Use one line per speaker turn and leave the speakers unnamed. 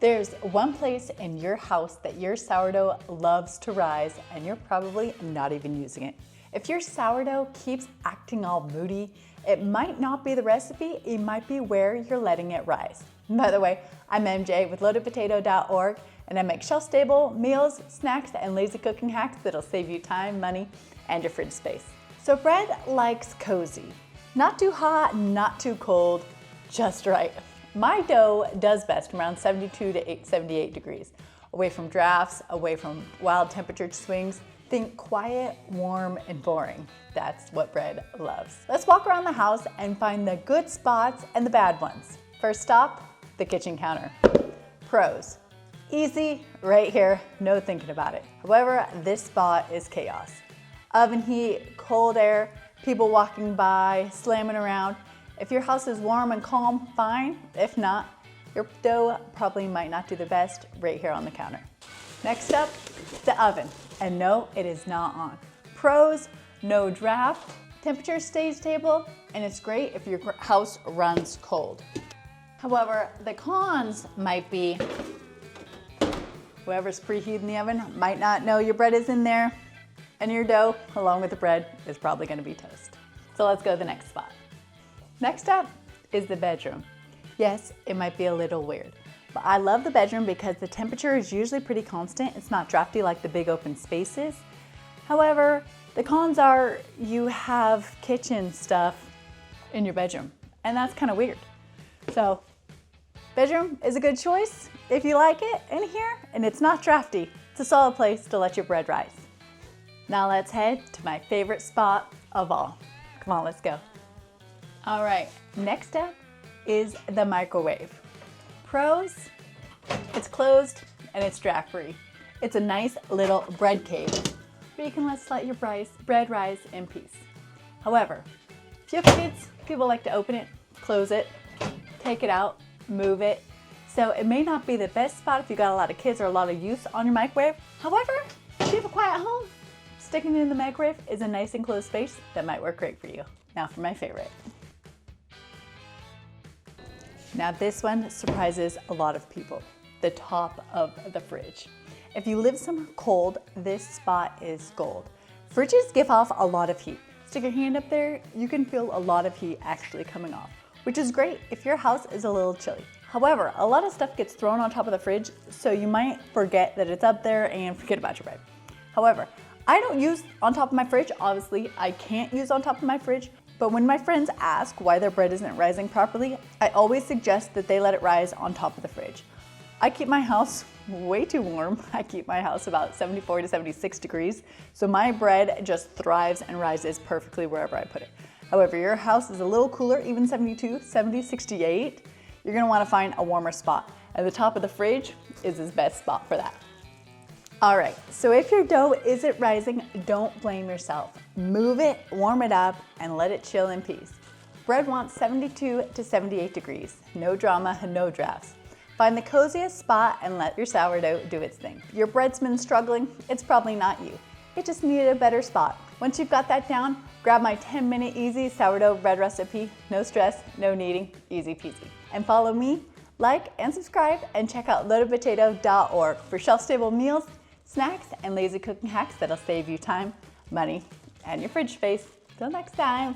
There's one place in your house that your sourdough loves to rise, and you're probably not even using it. If your sourdough keeps acting all moody, it might not be the recipe, it might be where you're letting it rise. By the way, I'm MJ with loadedpotato.org, and I make shelf-stable meals, snacks, and lazy cooking hacks that'll save you time, money, and your fridge space. So bread likes cozy. Not too hot, not too cold, just right. My dough does best around 72 to 78 degrees, away from drafts, away from wild temperature swings. Think quiet, warm, and boring. That's what bread loves. Let's walk around the house and find the good spots and the bad ones. First stop, the kitchen counter. Pros: easy, right here, no thinking about it. However, this spot is chaos. Oven heat, cold air, people walking by, slamming around. If your house is warm and calm, fine. If not, your dough probably might not do the best right here on the counter. Next up, the oven. And no, it is not on. Pros: no draft, temperature stays stable, and it's great if your house runs cold. However, the cons might be whoever's preheating the oven might not know your bread is in there, and your dough, along with the bread, is probably gonna be toast. So let's go to the next spot. Next up is the bedroom. Yes, it might be a little weird, but I love the bedroom because the temperature is usually pretty constant. It's not drafty like the big open spaces. However, the cons are you have kitchen stuff in your bedroom, and that's kind of weird. So, bedroom is a good choice if you like it in here, and it's not drafty. It's a solid place to let your bread rise. Now let's head to my favorite spot of all. Come on, let's go. All right, next up is the microwave. Pros: it's closed and it's draft-free. It's a nice little bread cave where you can let your bread rise in peace. However, if you have kids, people like to open it, close it, take it out, move it. So it may not be the best spot if you got a lot of kids or a lot of use on your microwave. However, if you have a quiet home, sticking it in the microwave is a nice enclosed space that might work great for you. Now for my favorite. Now this one surprises a lot of people, the top of the fridge. If you live somewhere cold, this spot is gold. Fridges give off a lot of heat. Stick your hand up there, you can feel a lot of heat actually coming off, which is great if your house is a little chilly. However, a lot of stuff gets thrown on top of the fridge, so you might forget that it's up there and forget about your bread. However, I don't use on top of my fridge. Obviously, I can't use on top of my fridge. But when my friends ask why their bread isn't rising properly, I always suggest that they let it rise on top of the fridge. I keep my house way too warm. I keep my house about 74 to 76 degrees, so my bread just thrives and rises perfectly wherever I put it. However, your house is a little cooler, even 72, 70, 68, you're gonna wanna find a warmer spot. And the top of the fridge is his best spot for that. All right, so if your dough isn't rising, don't blame yourself. Move it, warm it up, and let it chill in peace. Bread wants 72 to 78 degrees. No drama, no drafts. Find the coziest spot and let your sourdough do its thing. If your bread's been struggling, it's probably not you. It just needed a better spot. Once you've got that down, grab my 10-minute easy sourdough bread recipe. No stress, no kneading, easy peasy. And follow me, like and subscribe, and check out loadedpotato.org for shelf-stable meals, snacks, and lazy cooking hacks that'll save you time, money, and your fridge space. Till next time.